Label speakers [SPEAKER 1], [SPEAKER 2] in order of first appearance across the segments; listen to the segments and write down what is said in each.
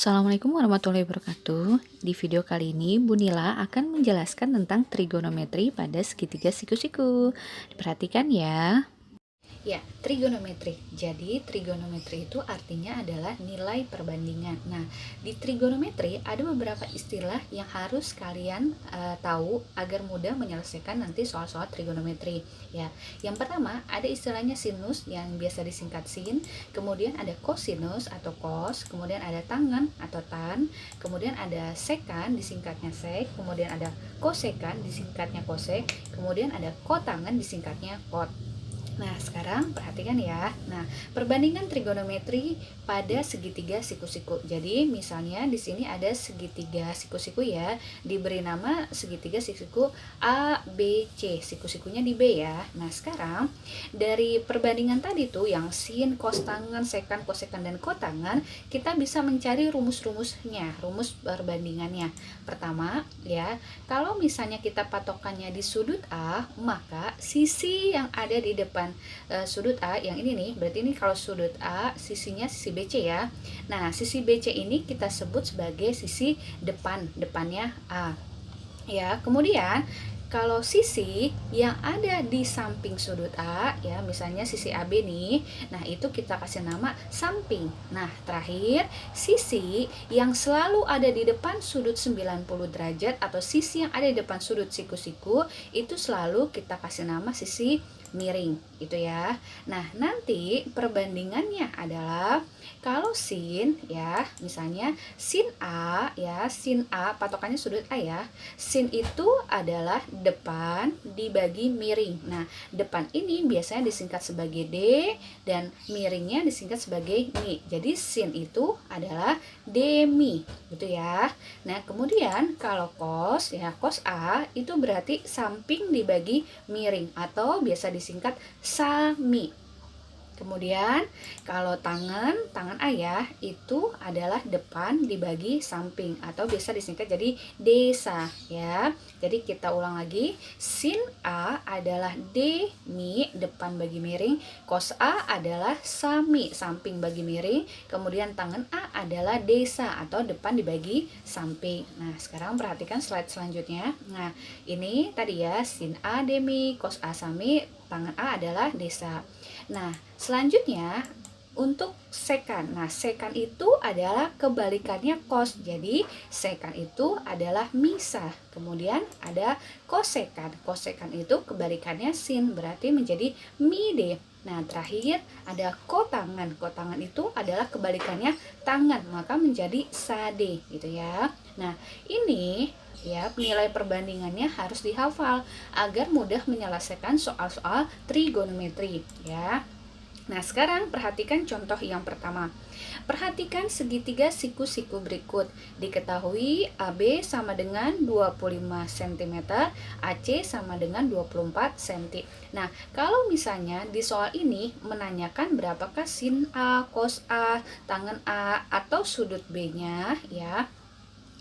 [SPEAKER 1] Assalamualaikum warahmatullahi wabarakatuh. Di video kali ini, Bu Nila akan menjelaskan tentang trigonometri pada segitiga siku-siku. Diperhatikan ya. Ya, trigonometri. Jadi, trigonometri itu artinya adalah nilai perbandingan. Nah, di trigonometri ada beberapa istilah yang harus kalian tahu agar mudah menyelesaikan nanti soal-soal trigonometri. Ya, yang pertama ada istilahnya sinus yang biasa disingkat sin, kemudian ada kosinus atau cos, kemudian ada tangen atau tan, kemudian ada sekan disingkatnya sek, kemudian ada kosekan disingkatnya kosek, kemudian ada kotangen disingkatnya kot. Nah, sekarang perhatikan ya. Nah, perbandingan trigonometri pada segitiga siku-siku. Jadi, misalnya di sini ada segitiga siku-siku ya, diberi nama segitiga siku-siku A, B, C. Siku-sikunya di B ya. Nah, sekarang dari perbandingan tadi tuh yang sin, cos tangen, sekan, kosekan dan kotangen, kita bisa mencari rumus-rumusnya, rumus perbandingannya. Pertama, ya, kalau misalnya kita patokannya di sudut A, maka sisi yang ada di depan sudut A yang ini nih, berarti ini kalau sudut A sisinya sisi BC ya. Nah, sisi BC ini kita sebut sebagai sisi depannya A ya. Kemudian kalau sisi yang ada di samping sudut A ya, misalnya sisi AB nih, nah itu kita kasih nama samping. Nah, terakhir sisi yang selalu ada di depan sudut 90 derajat atau sisi yang ada di depan sudut siku-siku itu selalu kita kasih nama sisi miring gitu ya. Nah, nanti perbandingannya adalah kalau sin ya, misalnya sin A ya, sin A patokannya sudut A ya. Sin itu adalah depan dibagi miring. Nah, depan ini biasanya disingkat sebagai D dan miringnya disingkat sebagai mi. Jadi sin itu adalah demi gitu ya. Nah, kemudian kalau cos ya, cos A itu berarti samping dibagi miring atau biasa disingkat sami. Kemudian kalau tangan ayah itu adalah depan dibagi samping atau biasa disingkat jadi desa ya. Jadi kita ulang lagi, sin A adalah D mi depan bagi miring, cos A adalah sami samping bagi miring, kemudian tangan A adalah desa atau depan dibagi samping. Nah, sekarang perhatikan slide selanjutnya. Nah, ini tadi ya, sin A D mi, cos A sami, tangan A adalah desa. Nah, selanjutnya untuk sekan. Nah, sekan itu adalah kebalikannya cos. Jadi, sekan itu adalah misah. Kemudian ada kosekan. Kosekan itu kebalikannya sin, berarti menjadi mide. Nah, terakhir ada kotangan. Kotangan itu adalah kebalikannya tangan, maka menjadi sade gitu ya. Nah, ini ya, nilai perbandingannya harus dihafal agar mudah menyelesaikan soal-soal trigonometri ya. Nah, sekarang perhatikan contoh yang pertama. Perhatikan segitiga siku-siku berikut. Diketahui AB sama dengan 25 cm, AC sama dengan 24 cm. Nah, kalau misalnya di soal ini menanyakan berapakah sin A, cos A, tangen A, atau sudut B-nya ya.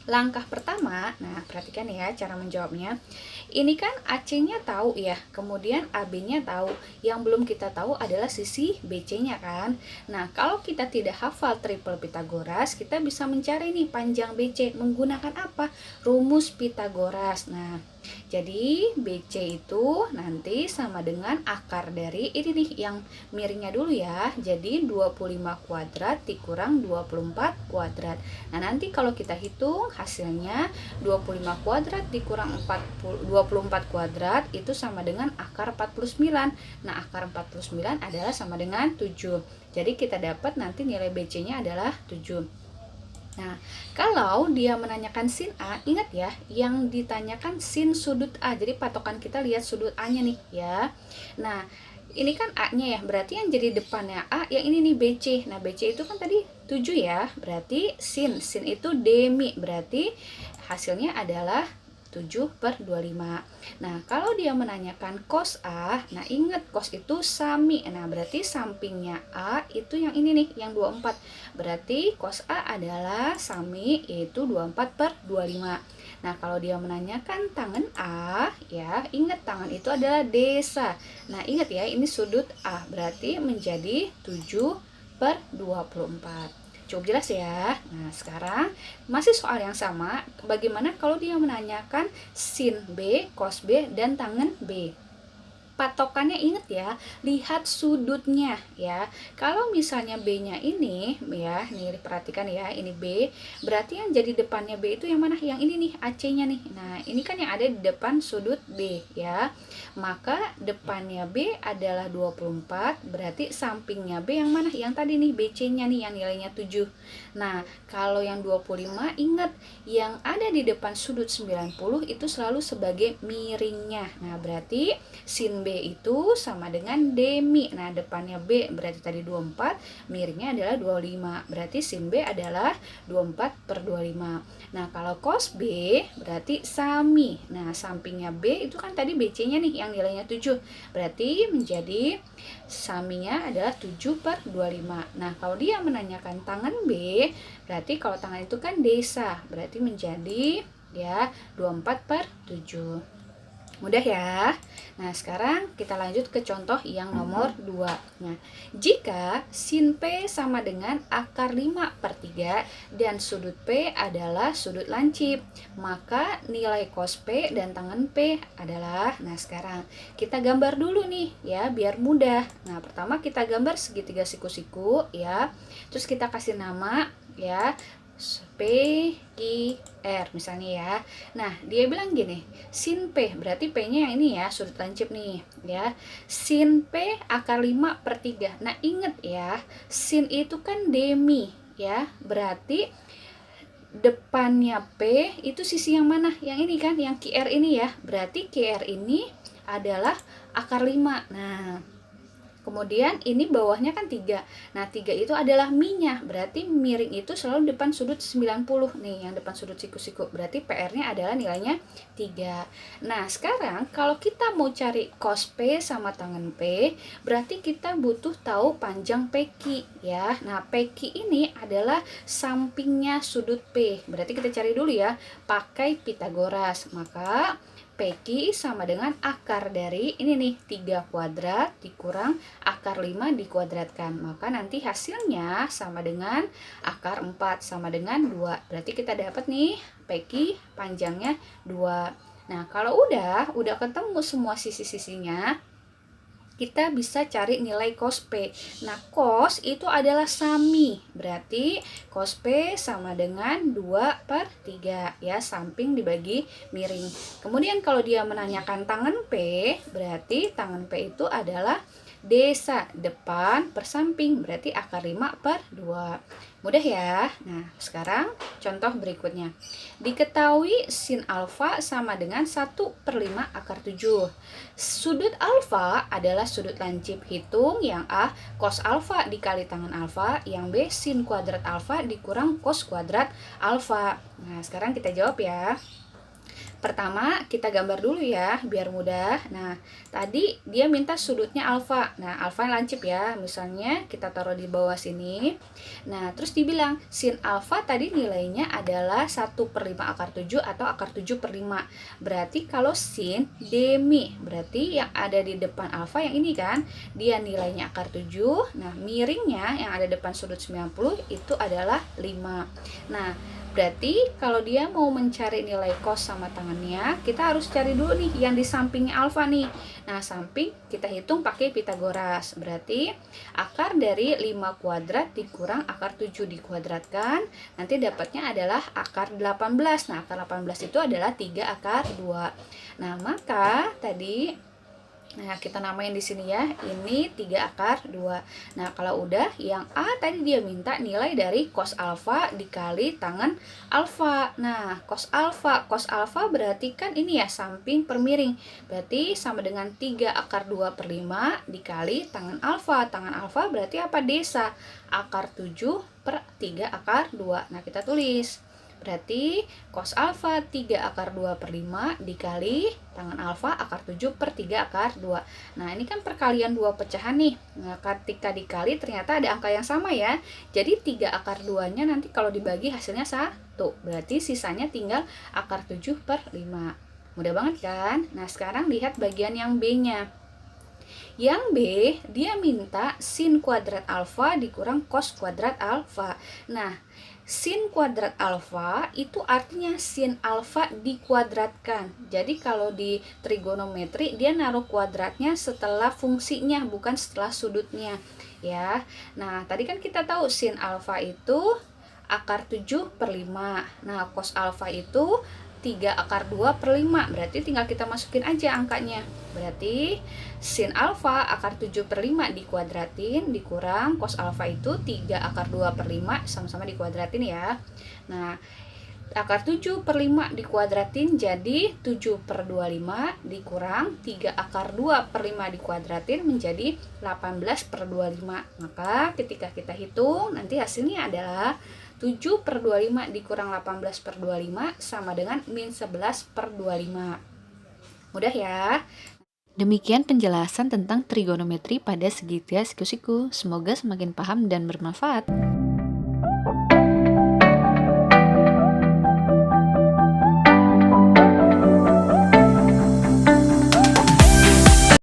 [SPEAKER 1] Langkah pertama, nah perhatikan ya cara menjawabnya. Ini kan AC-nya tahu ya, kemudian AB-nya tahu. Yang belum kita tahu adalah sisi BC-nya kan. Nah, kalau kita tidak hafal triple Pitagoras, kita bisa mencari nih panjang BC menggunakan apa? Rumus Pitagoras. Nah, jadi BC itu nanti sama dengan akar dari ini nih yang miringnya dulu ya. Jadi 25 kuadrat dikurang 24 kuadrat. Nah, nanti kalau kita hitung hasilnya 25 kuadrat dikurang 24 kuadrat itu sama dengan akar 49. Nah, akar 49 adalah sama dengan 7. Jadi kita dapat nanti nilai BC-nya adalah 7. Nah, kalau dia menanyakan sin A, ingat ya, yang ditanyakan sin sudut A. Jadi patokan kita lihat sudut A-nya nih ya. Nah, ini kan A-nya ya, berarti yang jadi depannya A, yang ini nih BC. Nah, BC itu kan tadi 7 ya, berarti sin itu demi, berarti hasilnya adalah 7/25. Nah, kalau dia menanyakan cos A, nah ingat cos itu sami. Nah, berarti sampingnya A itu yang ini nih, yang 24. Berarti cos A adalah sami, yaitu 24/25. Nah, kalau dia menanyakan tangan A, ya ingat tangan itu adalah desa. Nah, ingat ya, ini sudut A, berarti menjadi 7/24. Cukup jelas ya. Nah, sekarang masih soal yang sama. Bagaimana kalau dia menanyakan sin B, cos B, dan tangen B? Patokannya inget ya, lihat sudutnya ya. Kalau misalnya B-nya ini ya, nih perhatikan ya, ini B, berarti yang jadi depannya B itu yang mana? Yang ini nih, AC-nya nih. Nah, ini kan yang ada di depan sudut B ya. Maka depannya B adalah 24, berarti sampingnya B yang mana? Yang tadi nih, BC-nya nih yang nilainya 7. Nah, kalau yang 25 ingat, yang ada di depan sudut 90 itu selalu sebagai miringnya. Nah, berarti sin B itu sama dengan demi. Nah, depannya B berarti tadi 24, miringnya adalah 25. Berarti sin B adalah 24/25. Nah, kalau cos B berarti sami. Nah, sampingnya B itu kan tadi BC-nya nih yang nilainya 7. Berarti menjadi saminya adalah 7/25. Nah, kalau dia menanyakan tangan B, berarti kalau tangan itu kan desa. Berarti menjadi ya 24/7. Mudah ya. Nah, sekarang kita lanjut ke contoh yang nomor 2. Nah, jika sin P sama dengan akar 5/3 dan sudut P adalah sudut lancip, maka nilai cos P dan tangen P adalah, nah sekarang kita gambar dulu nih ya, biar mudah. Nah, pertama kita gambar segitiga siku-siku ya. Terus kita kasih nama ya, P, Q, R misalnya ya. Nah, dia bilang gini, sin P, berarti P-nya yang ini ya, sudut lancip nih ya. Sin P akar 5/3. Nah, inget ya, sin itu kan demi ya, berarti depannya P itu sisi yang mana? Yang ini kan, yang QR ini ya. Berarti QR ini adalah akar 5. Nah, kemudian ini bawahnya kan 3. Nah, 3 itu adalah mi-nya. Berarti miring itu selalu depan sudut 90. Nih, yang depan sudut siku-siku. Berarti PR-nya adalah nilainya 3. Nah, sekarang kalau kita mau cari cos P sama tangen P, berarti kita butuh tahu panjang PQ ya. Nah, PQ ini adalah sampingnya sudut P. Berarti kita cari dulu ya, pakai Pitagoras. Maka PQ sama dengan akar dari ini nih, 3 kuadrat dikurang akar 5 dikuadratkan. Maka nanti hasilnya sama dengan akar 4 sama dengan 2. Berarti kita dapat nih PQ panjangnya 2. Nah, kalau udah ketemu semua sisi-sisinya, kita bisa cari nilai cos P. Nah, cos itu adalah sami. Berarti cos P sama dengan 2/3 ya, samping dibagi miring. Kemudian kalau dia menanyakan tangan P, berarti tangan P itu adalah desa, depan per samping, berarti akar 5/2. Mudah ya. Nah, sekarang contoh berikutnya. Diketahui sin alfa sama dengan 1/5 akar 7. Sudut alfa adalah sudut lancip. Hitung yang A cos alfa dikali tangen alfa, yang B sin kuadrat alfa dikurang cos kuadrat alfa. Nah, sekarang kita jawab ya. Pertama, kita gambar dulu ya, biar mudah. Nah, tadi dia minta sudutnya alfa. Nah, alfa lancip ya. Misalnya kita taruh di bawah sini. Nah, terus dibilang sin alfa tadi nilainya adalah 1/5 akar 7 atau akar 7/5. Berarti kalau sin demi, berarti yang ada di depan alfa yang ini kan, dia nilainya akar 7. Nah, miringnya yang ada depan sudut 90 itu adalah 5. Nah, berarti kalau dia mau mencari nilai cos sama tangannya, kita harus cari dulu nih yang di sampingnya alfa nih. Nah, samping kita hitung pakai Pitagoras. Berarti akar dari 5 kuadrat dikurang akar 7 dikuadratkan, nanti dapatnya adalah akar 18. Nah, akar 18 itu adalah 3 akar 2. Nah, maka tadi kita namain di sini ya, ini 3 akar 2. Nah, kalau udah, yang A tadi dia minta nilai dari cos alfa dikali tangen alfa. Nah, cos alfa berarti kan ini ya, samping per miring. Berarti sama dengan 3 akar 2/5 dikali tangen alfa. Tangen alfa berarti apa? Desa. Akar 7/3 akar 2. Nah, kita tulis. Berarti cos alfa 3 akar 2/5 dikali tangen alfa akar 7/3 akar 2. Nah, ini kan perkalian dua pecahan nih. Nah, ketika dikali ternyata ada angka yang sama ya. Jadi 3 akar 2-nya nanti kalau dibagi hasilnya 1. Berarti sisanya tinggal akar 7/5. Mudah banget kan? Nah, sekarang lihat bagian yang B-nya. Yang B, dia minta sin kuadrat alfa dikurang cos kuadrat alfa. Nah, sin kuadrat alfa itu artinya sin alfa dikuadratkan. Jadi kalau di trigonometri dia naruh kuadratnya setelah fungsinya, bukan setelah sudutnya ya. Nah, tadi kan kita tahu sin alfa itu akar 7/5. Nah, cos alfa itu 3 akar 2/5, berarti tinggal kita masukin aja angkanya. Berarti sin alfa akar 7/5 dikuadratin dikurang cos alfa itu 3 akar 2/5, sama-sama dikuadratin ya. Nah, akar 7/5 dikuadratin jadi 7/25 dikurang 3 akar 2/5 dikuadratin menjadi 18/25. Maka ketika kita hitung nanti hasilnya adalah 7/25 dikurang 18/25 sama dengan min 11/25. Mudah ya. Demikian penjelasan tentang trigonometri pada segitiga siku-siku. Semoga semakin paham dan bermanfaat.